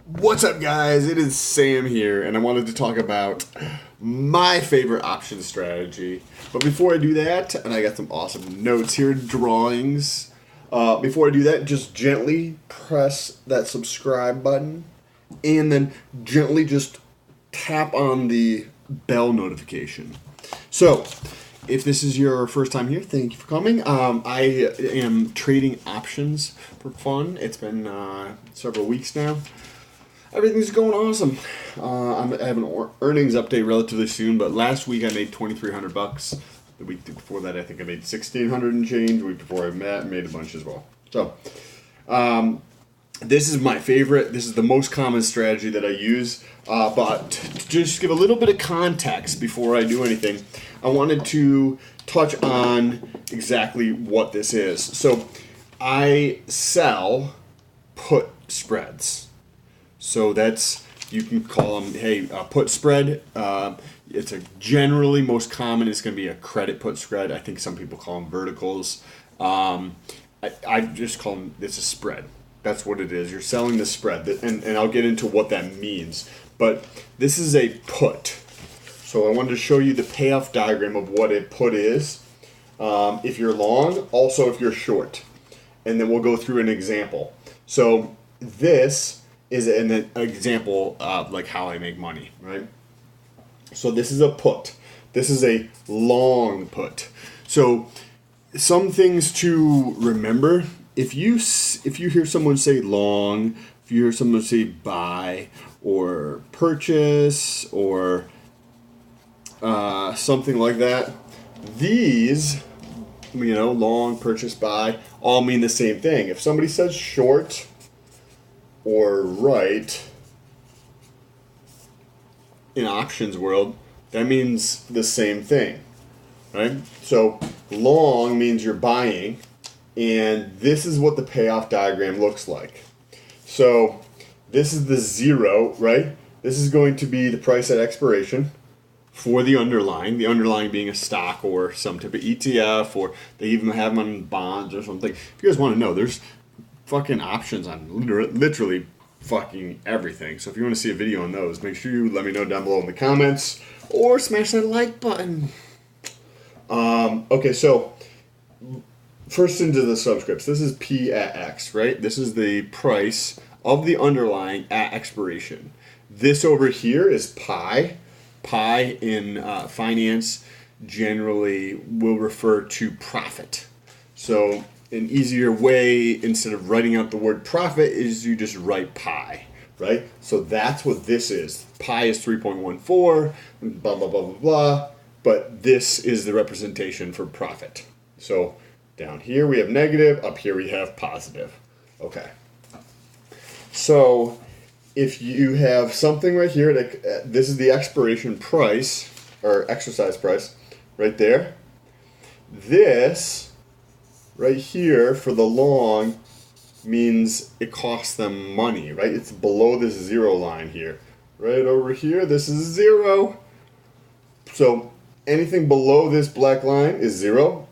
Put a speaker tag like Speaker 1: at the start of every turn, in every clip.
Speaker 1: What's up, guys? It is Sam here, and I wanted to talk about my favorite option strategy. But before I do that, and I got some awesome notes here, drawings. Before I do that, just gently press that subscribe button, and then gently just tap on the bell notification. So, if this is your first time here, thank you for coming. I am trading options for fun. It's been several weeks now. Everything's going awesome. I have an earnings update relatively soon, but last week I made $2,300. The week before that, I think I made $1,600 and change. The week before I made a bunch as well. So, this is my favorite. This is the most common strategy that I use. But to just give a little bit of context before I do anything, I wanted to touch on exactly what this is. So, I sell put spreads. So that's, you can call them, hey, put spread. It's a generally most common is going to be a credit put spread. I think some people call them verticals. I just call them, it's a spread. That's what it is. You're selling the spread. And I'll get into what that means. But this is a put. So I wanted to show you the payoff diagram of what a put is. If you're long, also if you're short. And then we'll go through an example. So this is an example of like how I make money, right? So this is a put. This is a long put. So some things to remember: if you hear someone say long, if you hear someone say buy or purchase or something like that, these, long, purchase, buy, all mean the same thing. If somebody says short or right in options world, that means the same thing, right? So long means you're buying, and this is what the payoff diagram looks like. So this is the zero, right? This is going to be the price at expiration for the underlying being a stock or some type of ETF, or they even have them on bonds or something. If you guys want to know, there's fucking options on literally fucking everything. So if you want to see a video on those, make sure you let me know down below in the comments or smash that like button. Okay, so first into the subscripts. This is P at X, right? This is the price of the underlying at expiration. This over here is pi. Pi in finance generally will refer to profit. So an easier way, instead of writing out the word profit, is you just write pi, right? So that's what this is. Pi is 3.14, blah, blah, blah, blah, blah. But this is the representation for profit. So down here we have negative, up here we have positive. Okay. So if you have something right here, this is the expiration price, or exercise price, right there. This right here for the long means it costs them money, right? It's below this zero line here. Right over here, this is zero. So anything below this black line is zero.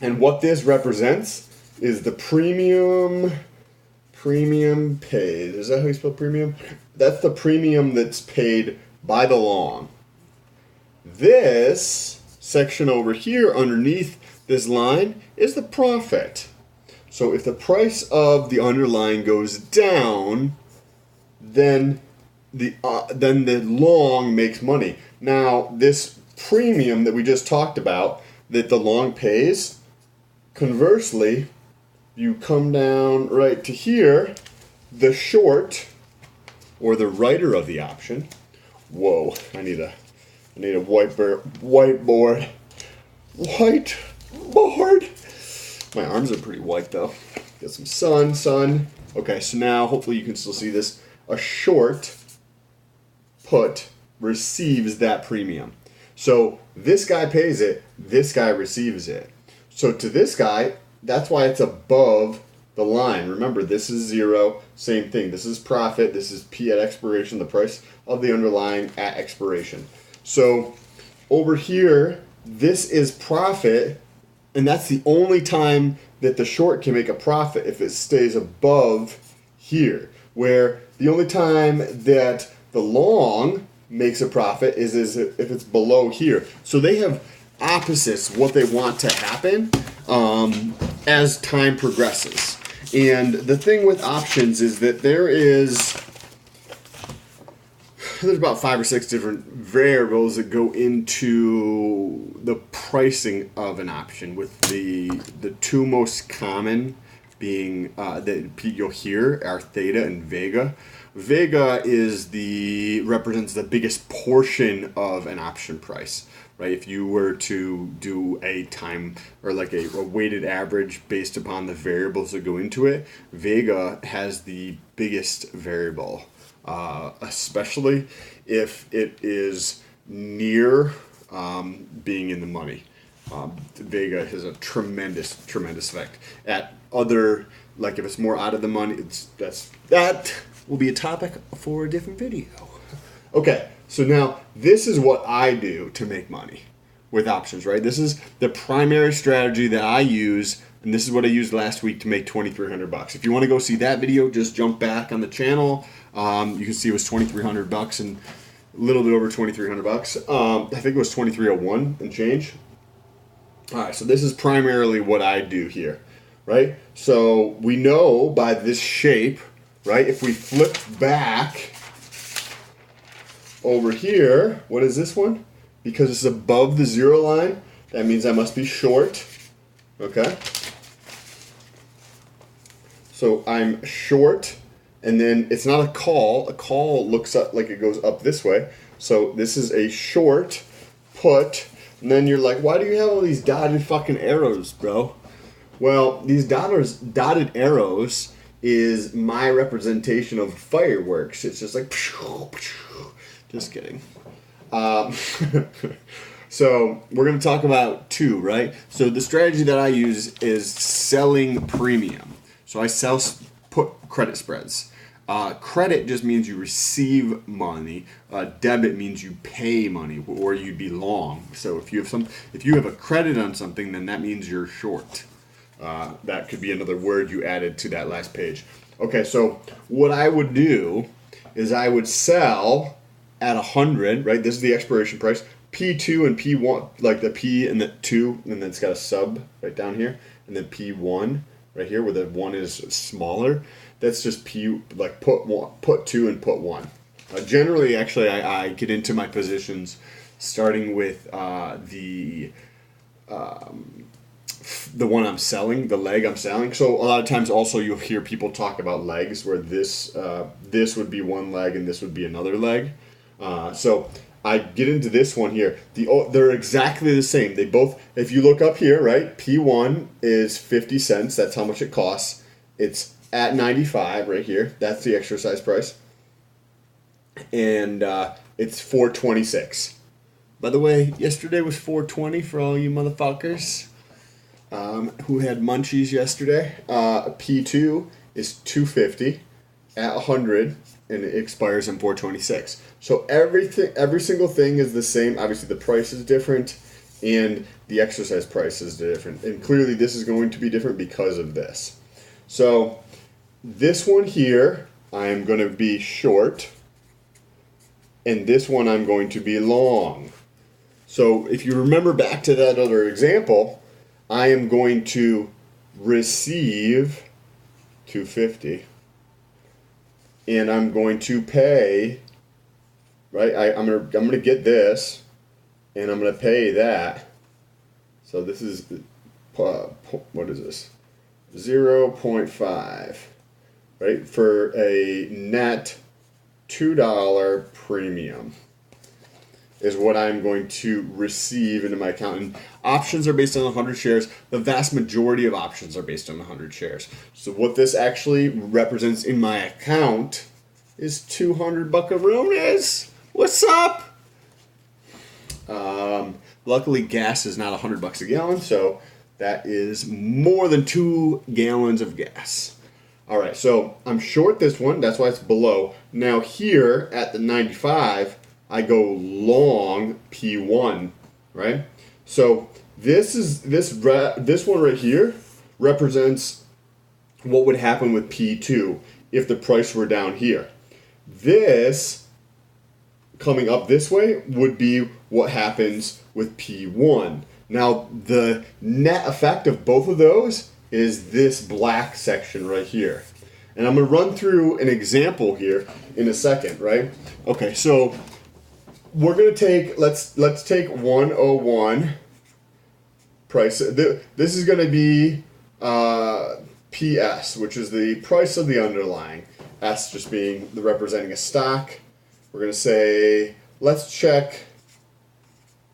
Speaker 1: And what this represents is the premium paid. Is that how you spell premium? That's the premium that's paid by the long. This section over here underneath this line is the profit. So if the price of the underlying goes down, then the long makes money. Now, this premium that we just talked about that the long pays, conversely, you come down right to here, the short or the writer of the option. Whoa, I need a whiteboard. My arms are pretty white though. Get some sun. Okay, so now hopefully you can still see this. A short put receives that premium. So this guy pays it, this guy receives it. So to this guy, that's why it's above the line. Remember, this is zero, same thing. This is profit, this is P at expiration, the price of the underlying at expiration. So over here, this is profit, and that's the only time that the short can make a profit, if it stays above here. where the only time that the long makes a profit is if it's below here. So they have opposites what they want to happen as time progresses. And the thing with options is that there's about 5 or 6 different variables that go into the pricing of an option, with the two most common being that you'll hear are theta and vega. Vega represents the biggest portion of an option price, right? If you were to do a time or like a weighted average based upon the variables that go into it, vega has the biggest variable, especially if it is near being in the money. Vega has a tremendous effect. At other, like if it's more out of the money, that will be a topic for a different video. Okay, so now this is what I do to make money with options, right? This is the primary strategy that I use, and this is what I used last week to make $2,300. If you want to go see that video, just jump back on the channel. You can see it was $2,300 and a little bit over $2,300. I think it was $2,301 and change. All right, so this is primarily what I do here, right? So we know by this shape, right? If we flip back over here, what is this one? Because it's above the 0 line, that means I must be short, okay? So I'm short, and then it's not a call. A call looks up like it goes up this way. So this is a short put. And then you're like, why do you have all these dotted fucking arrows, bro? Well, these dotted arrows is my representation of fireworks. It's just like, just kidding. So we're going to talk about two, right? So the strategy that I use is selling premium. So I put credit spreads. Credit just means you receive money. Debit means you pay money, or you'd be long. So if you have a credit on something, then that means you're short. That could be another word you added to that last page. Okay, so what I would do is I would sell at 100, right? This is the expiration price. P2 and P1, like the P and the 2, and then it's got a sub right down here, and then P1 right here where the 1 is smaller. That's just P, like put 2 and put 1. Generally, actually, I get into my positions starting with the one I'm selling, the leg I'm selling. So a lot of times also you'll hear people talk about legs where this would be one leg and this would be another leg. So I get into this one here. They're exactly the same. They both, if you look up here, right, P1 is 50 cents. That's how much it costs. It's at 95 right here. That's the exercise price. And it's 426. By the way, yesterday was 420 for all you motherfuckers who had munchies yesterday. P2 is 250 at 100, and it expires on 426. So every single thing is the same. Obviously, the price is different, and the exercise price is different. And clearly, this is going to be different because of this. So this one here, I'm going to be short, and this one I'm going to be long. So if you remember back to that other example, I am going to receive 250, and I'm going to pay, right? I'm gonna get this, and I'm gonna pay that. So this is what is this? 0.5, right? For a net $2 premium is what I'm going to receive into my account. And options are based on 100 shares. The vast majority of options are based on 100 shares. So what this actually represents in my account is 200 buckaroonies. What's up? Luckily, gas is not $100 a gallon, so that is more than 2 gallons of gas. All right, so I'm short this one. That's why it's below. Now here at the 95, I go long P1, right? So this one right here represents what would happen with P2 if the price were down here. This, coming up this way, would be what happens with P1. Now, the net effect of both of those is this black section right here. And I'm going to run through an example here in a second, right? Okay, so we're going to take, let's take 101 price. This is going to be PS, which is the price of the underlying. S just being the representing a stock. We're going to say, let's check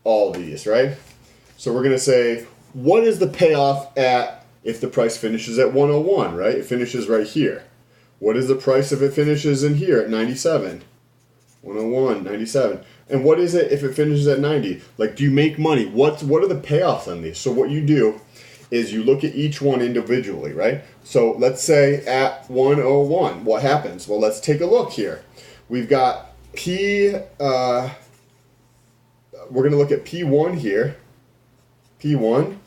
Speaker 1: all these, right? So we're going to say, what is the payoff at if the price finishes at 101, right? It finishes right here. What is the price if it finishes in here at 97? 101, 97. And what is it if it finishes at 90? Like, do you make money? What are the payoffs on these? So what you do is you look at each one individually, right? So let's say at 101, what happens? Well, let's take a look here. We've got we're going to look at P1 here. P1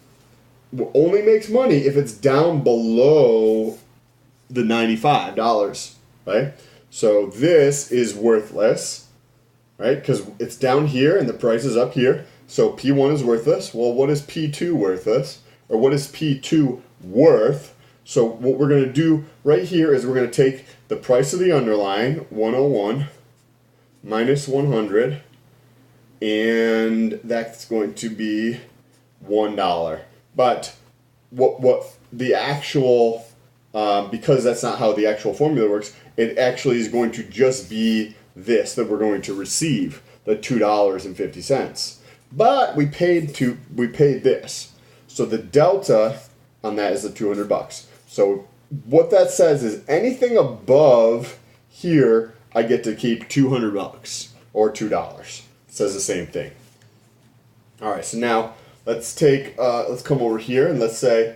Speaker 1: only makes money if it's down below the $95, right? So this is worthless, right? Because it's down here and the price is up here. So P1 is worthless. Well, what is P2 worthless? Or what is P2 worth? So what we're going to do right here is we're going to take the price of the underlying, 101, minus 100, and that's going to be $1. But what the actual, because that's not how the actual formula works, it actually is going to just be this that we're going to receive, the $2.50. But we paid this. So the delta on that is the $200. So what that says is anything above here, I get to keep $200 or $2. It says the same thing. All right, so now let's take, let's come over here and let's say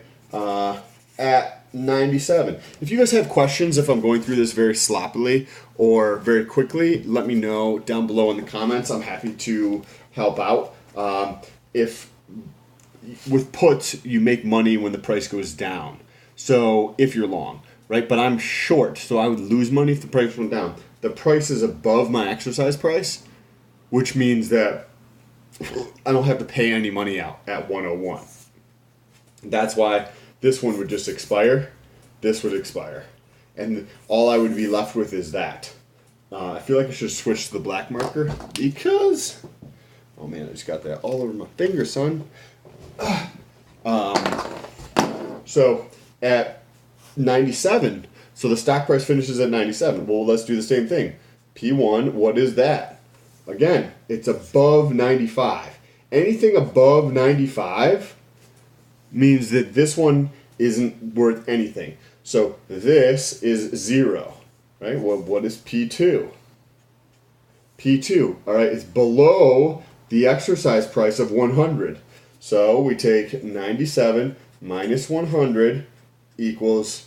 Speaker 1: at 97. If you guys have questions, if I'm going through this very sloppily or very quickly, let me know down below in the comments. I'm happy to help out. If with puts, you make money when the price goes down. So if you're long, right? But I'm short, so I would lose money if the price went down. The price is above my exercise price, which means that I don't have to pay any money out at 101. That's why this one would just expire. This would expire. And all I would be left with is that. I feel like I should switch to the black marker because, oh man, I just got that all over my finger, son. So at 97, so the stock price finishes at 97. Well, let's do the same thing. P1, what is that? Again, it's above 95. Anything above 95 means that this one isn't worth anything. So this is 0, right? Well, what is P2? P2, all right, it's below the exercise price of 100. So we take 97 minus 100 equals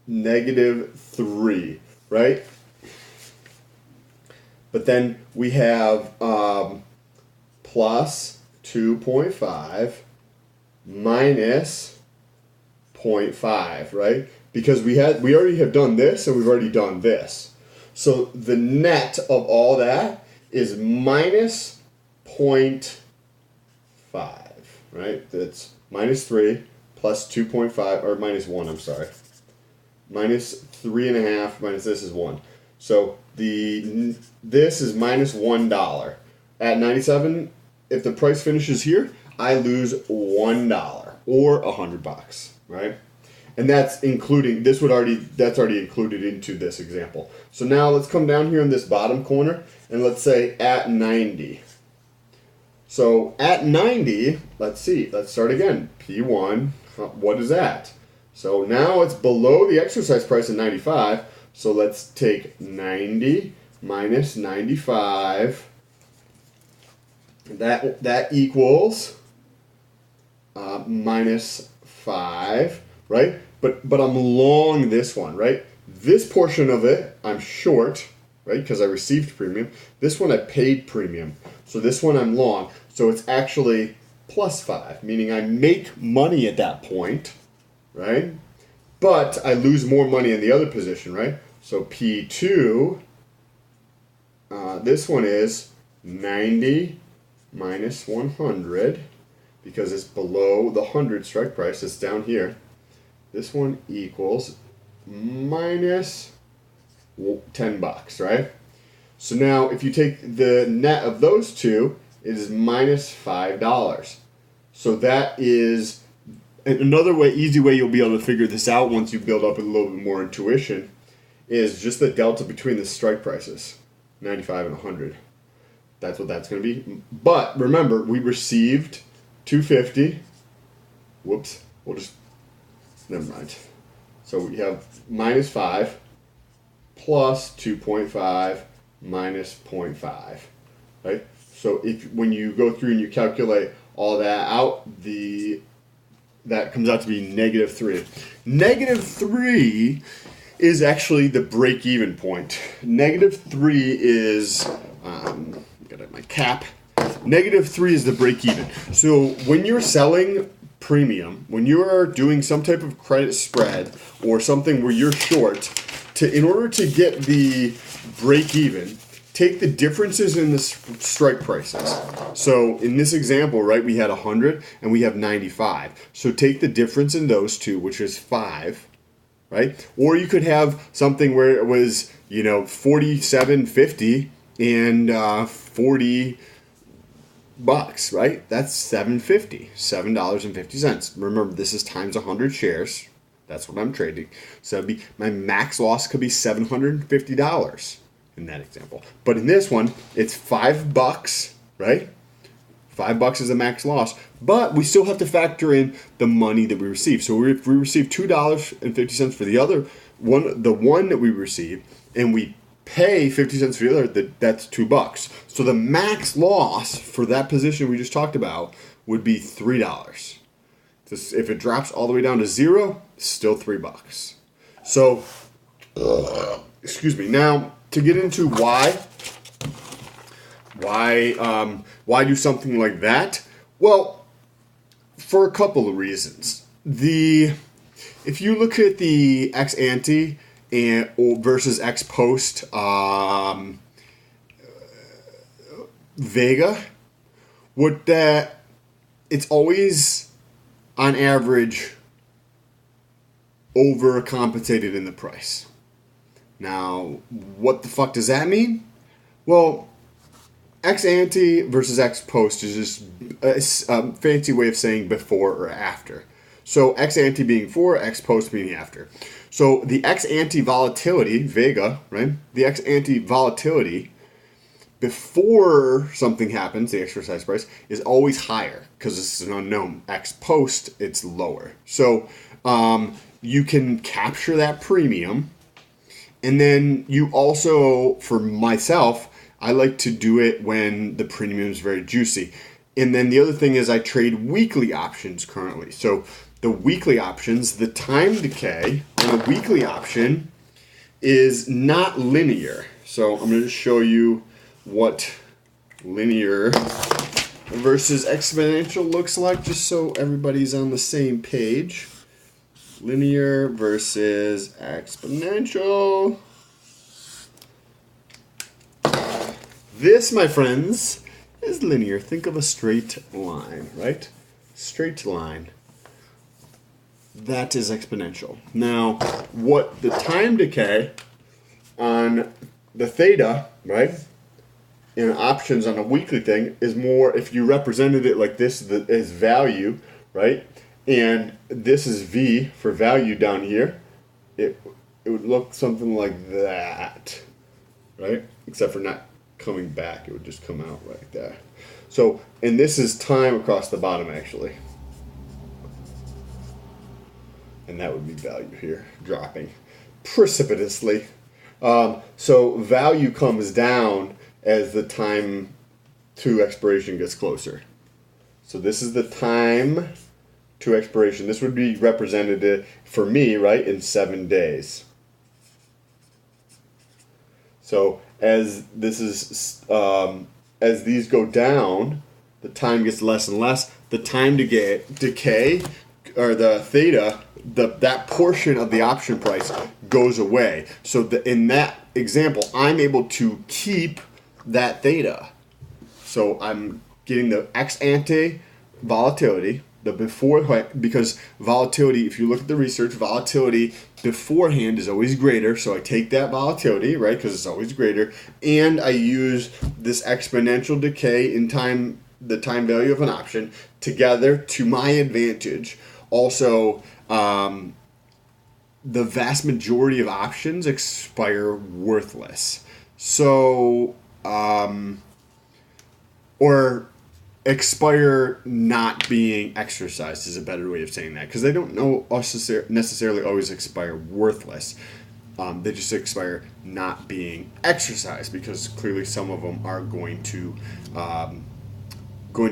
Speaker 1: -3, right? But then we have plus 2.5 minus 0.5, right? Because we already have done this and we've already done this. So the net of all that is minus 0.5, right? That's minus 3 plus 2.5, or minus 1, I'm sorry. Minus 3.5 minus this is 1. So this is minus $1. At 97, if the price finishes here, I lose $1 or $100, right? And that's including, that's already included into this example. So now let's come down here in this bottom corner and let's say at 90. So at 90, let's see, let's start again. P1, what is that? So now it's below the exercise price of 95. So let's take 90 minus 95. That equals minus 5, right? But I'm long this one, right? This portion of it, I'm short, right? Because I received premium. This one I paid premium. So this one I'm long. So it's actually plus 5, meaning I make money at that point, right? but I lose more money in the other position, right? So P2, this one is 90 minus 100, because it's below the 100 strike price. It's down here. This one equals minus $10, right? So now if you take the net of those two, it is minus $5. So that is another way, easy way you'll be able to figure this out once you build up a little bit more intuition, is just the delta between the strike prices, 95 and 100. That's what that's going to be. But remember, we received 250. Whoops. We'll just, never mind. So we have minus 5 plus 2.5 minus 0.5, right? So when you go through and you calculate all that out, that comes out to be -3. -3 is actually the break-even point. -3 is, got my cap. -3 is the break-even. So when you're selling premium, when you're doing some type of credit spread or something where you're short, in order to get the break-even, take the differences in the strike prices. So in this example, right, we had 100 and we have 95. So take the difference in those two, which is 5, right? Or you could have something where it was, 47.50 and $40, right? That's $7.50, $7.50. Remember, this is times 100 shares. That's what I'm trading. So it'd be, my max loss could be $750 in that example. But in this one, it's $5, right? $5 is the max loss. But we still have to factor in the money that we receive. So if we receive $2.50 for the other one, the one that we receive, and we pay 50 cents for the other, that's $2. So the max loss for that position we just talked about would be $3. If it drops all the way down to 0, still $3. So, excuse me. Now, to get into why do something like that? Well, for a couple of reasons. If you look at the ex ante versus ex post Vega, it's always on average overcompensated in the price. Now, what the fuck does that mean? Well, ex ante versus ex post is just a fancy way of saying before or after. So ex ante being before, ex post being after. So the ex ante volatility, Vega, right? The ex ante volatility before something happens, the exercise price, is always higher because it's an unknown. Ex post, it's lower. So you can capture that premium. And then you also, for myself, I like to do it when the premium is very juicy. And then the other thing is I trade weekly options currently. So the weekly options, the time decay on the weekly option is not linear. So I'm going to show you what linear versus exponential looks like, just so everybody's on the same page. Linear versus exponential. This, my friends, is linear. Think of a straight line, right? Straight line. That is exponential. Now, what the time decay on the theta, right, in options on a weekly thing is more, if you represented it like this as value, right, and this is V for value down here, it would look something like that, right? Except for not coming back, it would just come out like that. So, and this is time across the bottom actually. And that would be value here, dropping precipitously. So value comes down as the time to expiration gets closer. So this is the time to expiration. This would be represented for me, right, in 7 days. So as this is as these go down, the time gets less and less. The time to decay or the theta, that portion of the option price goes away. So in that example, I'm able to keep that theta. So I'm getting the ex ante volatility, the before, because volatility, if you look at the research, volatility beforehand is always greater. So I take that volatility, right, because it's always greater, and I use this exponential decay in time, the time value of an option, together to my advantage. Also, the vast majority of options expire worthless. So, or expire not being exercised is a better way of saying that, because they don't necessarily always expire worthless. They just expire not being exercised, because clearly some of them are going to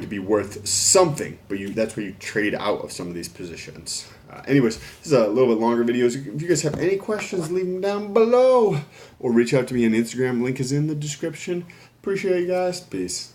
Speaker 1: be worth something, but that's where you trade out of some of these positions. Anyways, this is a little bit longer videos. If you guys have any questions, leave them down below, or reach out to me on Instagram. Link is in the description. Appreciate you guys. Peace.